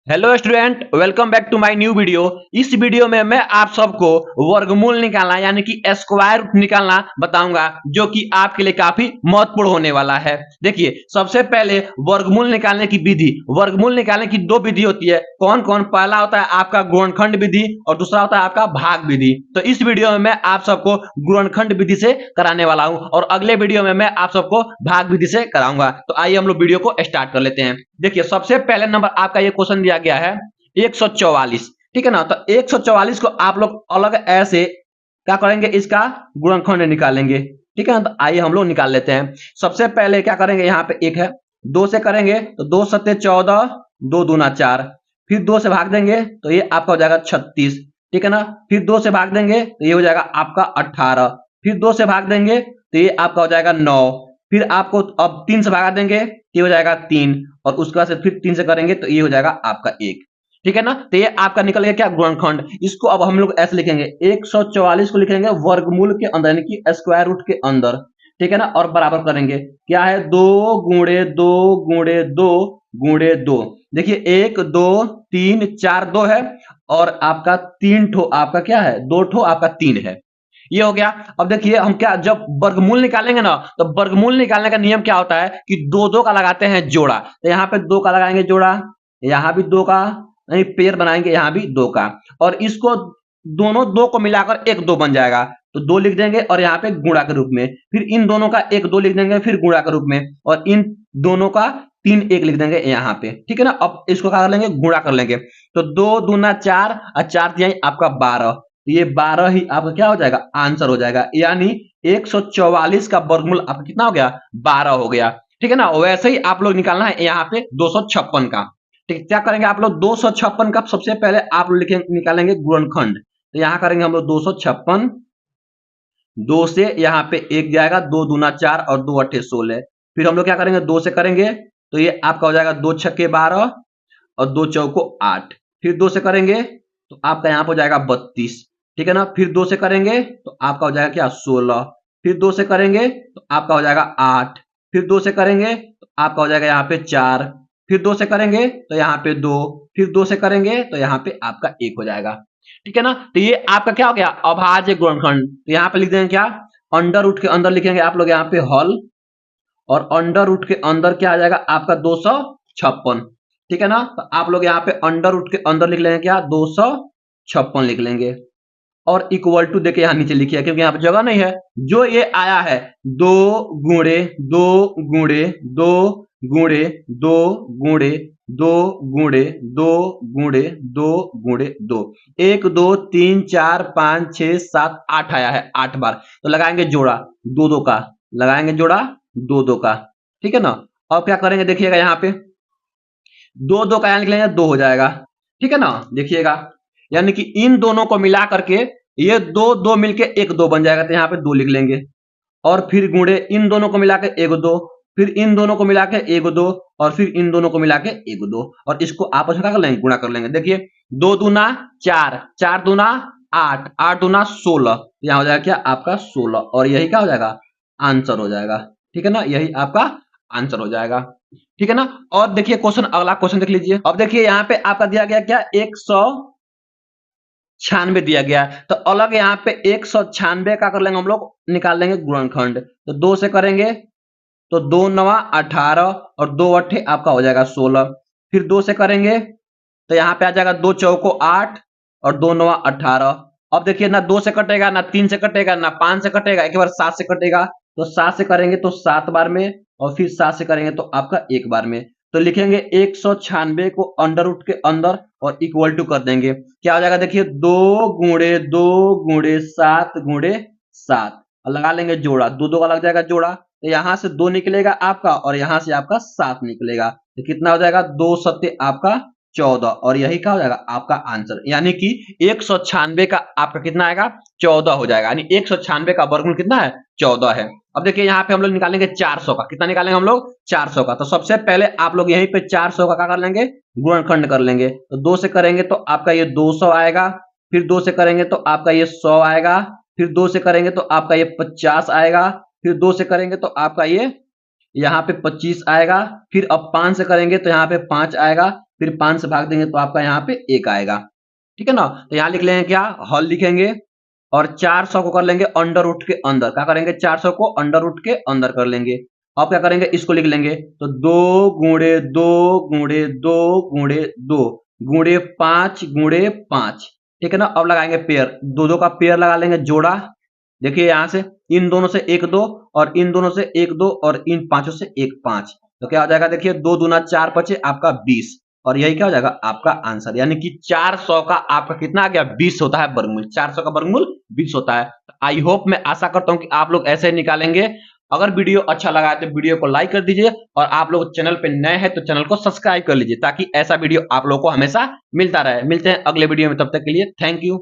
Hello student, welcome back to my new video. इस वीडियो में मैं आप सबको वर्गमूल निकालना यानी कि स्क्वायर रूट निकालना बताऊंगा, जो कि आपके लिए काफी महत्वपूर्ण होने वाला है। देखिए, सबसे पहले वर्गमूल निकालने की विधि। वर्गमूल निकालने की दो विधि होती है। कौन कौन? पहला होता है आपका गुणनखंड विधि और दूसरा होता है आपका भाग विधि। तो इस वीडियो में मैं आप सबको गुणनखंड विधि से कराने वाला हूं और अगले वीडियो में मैं आप सबको भाग विधि से कराऊंगा। तो आइए हम लोग वीडियो को स्टार्ट कर लेते हैं। देखिए, सबसे पहले नंबर आपका ये क्वेश्चन दिया गया है 144। ठीक है ना? तो 144 को आप लोग अलग ऐसे क्या करेंगे, इसका गुणनखंड निकालेंगे। ठीक है ना? तो आइए हम लोग निकाल लेते हैं। सबसे पहले क्या करेंगे, यहाँ पे एक है, दो से करेंगे तो 2 सत्ते 14, 2 दूना 4, फिर 2 से भाग देंगे तो ये आपका हो जाएगा 36। ठीक है ना? फिर 2 से भाग देंगे तो ये हो जाएगा आपका 18, फिर 2 से भाग देंगे तो ये आपका हो जाएगा 9, फिर आपको अब 3 से भागा देंगे तो ये हो जाएगा 3, और उसके बाद से फिर 3 से करेंगे तो ये हो जाएगा आपका 1। ठीक है ना? तो ये आपका निकल गया क्या, गुणनखंड। इसको अब हम लोग ऐसे लिखेंगे, 144 को लिखेंगे वर्गमूल के अंदर यानी कि स्क्वायर रूट के अंदर। ठीक है ना? और बराबर करेंगे, क्या है, 2 गुणे 2 गुणे 2 गुणे 2। देखिए, 1 2 3 4 2 है, और आपका 3 ठो आपका क्या है, 2 ठो आपका 3 है। ये हो गया। अब देखिए, हम क्या जब वर्गमूल निकालेंगे ना, तो वर्गमूल निकालने का नियम क्या होता है कि दो दो का लगाते हैं जोड़ा। तो यहाँ पे 2 का लगाएंगे जोड़ा, यहाँ भी 2 का, नहीं पेयर बनाएंगे, यहाँ भी 2 का, और इसको दोनों 2 को मिलाकर एक 2 बन जाएगा। तो 2 लिख देंगे और यहाँ पे गुणा के रूप में, फिर इन दोनों का एक 2 लिख देंगे फिर गुणा के रूप में, और इन दोनों का 3 1 लिख देंगे यहाँ पे। ठीक है ना? अब इसको क्या कर लेंगे, गुणा कर लेंगे। तो 2 दूना 4 और 4 तिहाई आपका 12। तो ये 12 ही आपका क्या हो जाएगा, आंसर हो जाएगा। यानी 144 का वर्गमूल आपका कितना हो गया, 12 हो गया। ठीक है ना? वैसे ही आप लोग निकालना है यहाँ पे 256 का। ठीक, क्या करेंगे आप लोग, 256 का सबसे पहले आप लोग निकालेंगे गुणनखंड। तो यहाँ करेंगे हम लोग 256, 2 से यहाँ पे 1 जाएगा, 2 दूना 4 और 2 अट्ठे 16। फिर हम लोग क्या करेंगे, 2 से करेंगे तो ये आपका हो जाएगा 2 छक्के 12 और 2 चौको 8। फिर 2 से करेंगे तो आपका यहाँ पर हो जाएगा 32। ठीक है ना? फिर 2 से करेंगे तो आपका हो जाएगा क्या, 16। फिर 2 से करेंगे तो आपका हो जाएगा 8। फिर 2 से करेंगे तो आपका हो जाएगा यहाँ पे 4। फिर 2 से करेंगे तो यहाँ पे 2। फिर 2 से करेंगे तो यहाँ पे आपका 1 हो जाएगा। ठीक है ना? तो ये आपका क्या हो गया, अभाज्य गुणनखंड। तो यहाँ पे लिख देंगे क्या, अंडर रूट के अंदर लिखेंगे आप लोग यहाँ पे हल, और अंडर रूट के अंदर क्या आ जाएगा आपका 256। ठीक है ना? तो आप लोग यहाँ पे अंडर रूट के अंदर लिख लेंगे क्या, 256 लिख लेंगे, और इक्वल टू देके यहाँ नीचे लिखिए क्योंकि यहाँ पे जगह नहीं है। जो ये आया है 2 गुणे 2 गुणे 2 गुणे 2 गुणे 2 गुणे 2 गुणे 2 गुणे 2, 1 2 3 4 5 6 7 8 आया है 8 बार। तो लगाएंगे जोड़ा, दो दो का लगाएंगे जोड़ा, दो दो का। ठीक है ना? अब क्या करेंगे, देखिएगा यहाँ पे दो दो का यहाँ निकलेंगे, 2 हो जाएगा। ठीक है ना? देखिएगा, यानी कि इन दोनों को मिला करके ये 2 2 मिलके एक 2 बन जाएगा। तो यहाँ पे 2 लिख लेंगे, और फिर गुणे इन दोनों को मिला के एक 2, फिर इन दोनों को मिला के एक 2, और फिर इन दोनों को मिला के एक 2, और इसको आपस में क्या कर लेंगे, गुणा कर लेंगे। देखिए, 2 दूना 4, 4 दूना 8, 8 दूना 16, यहाँ हो जाएगा क्या आपका 16, और यही क्या हो जाएगा, आंसर हो जाएगा। ठीक है ना? यही आपका आंसर हो जाएगा। ठीक है ना? और देखिए क्वेश्चन, अगला क्वेश्चन देख लीजिए। अब देखिए यहाँ पे आपका दिया गया क्या, 196 दिया गया है। तो अलग यहाँ पे 196 का कर लेंगे हम लोग, निकाल लेंगे गुणनखंड। तो 2 से करेंगे तो 2 नवा 18 और 2 अट्ठे आपका हो जाएगा 16। फिर 2 से करेंगे तो यहाँ पे आ जाएगा 2 चौको 8 और 2 नवा 18। अब देखिए, ना 2 से कटेगा, ना 3 से कटेगा, ना 5 से कटेगा, एक बार 7 से कटेगा। तो 7 से करेंगे तो 7 बार में, और फिर 7 से करेंगे तो आपका एक बार में। तो लिखेंगे 196 को अंडर रूट के अंदर और इक्वल टू कर देंगे, क्या हो जाएगा, देखिए 2 गुणे 2 गुणे 7 गुणे 7, और लगा लेंगे जोड़ा, दो दो का लग जाएगा जोड़ा। तो यहां से 2 निकलेगा आपका, और यहां से आपका 7 निकलेगा। तो कितना हो जाएगा, 2 सत्ते आपका 14, और यही क्या हो जाएगा आपका आंसर। यानी कि 196 का आपका कितना आएगा, 14 हो जाएगा। यानी 196 का वर्गमूल कितना है, 14 है। अब देखिए यहाँ पे हम लोग निकालेंगे 400 का, कितना निकालेंगे हम लोग, 400 का। तो सबसे पहले आप लोग यहीं पे 400 का क्या कर लेंगे, गुणनखंड कर लेंगे। तो 2 से करेंगे तो आपका ये 200 आएगा, फिर 2 से करेंगे तो आपका ये 100 आएगा, फिर 2 से करेंगे तो आपका ये 50 आएगा, फिर 2 से करेंगे तो आपका ये यहाँ पे 25 आएगा। फिर अब 5 से करेंगे तो यहाँ पे 5 आएगा। फिर 5 से भाग देंगे तो आपका यहाँ पे 1 आएगा। ठीक है ना। तो यहाँ लिख लेंगे क्या, हल लिखेंगे और 400 को कर लेंगे अंडर रूट के अंदर। क्या करेंगे, 400 को अंडर रूट के अंदर कर लेंगे। अब क्या करेंगे, इसको लिख लेंगे तो 2 गुणे 2 गुणे 2 गुणे 2 गुणे 5 गुणे 5। ठीक है ना। अब लगाएंगे पेयर, दो दो का पेयर लगा लेंगे, जोड़ा। देखिए यहाँ से इन दोनों से 1 2 और इन दोनों से 1 2 और इन पांचों से 1 5। तो क्या हो जाएगा, देखिए 2 दूना 4 5 आपका 20। और यही क्या हो जाएगा आपका आंसर, यानी कि 400 का आपका कितना आ गया, 20 होता है वर्गमूल। 400 का वर्गमूल 20 होता है। आई होप, मैं आशा करता हूं कि आप लोग ऐसे निकालेंगे। अगर वीडियो अच्छा लगा है तो वीडियो को लाइक कर दीजिए और आप लोग चैनल पे नए हैं तो चैनल को सब्सक्राइब कर लीजिए ताकि ऐसा वीडियो आप लोगों को हमेशा मिलता रहे। मिलते हैं अगले वीडियो में, तब तक के लिए थैंक यू।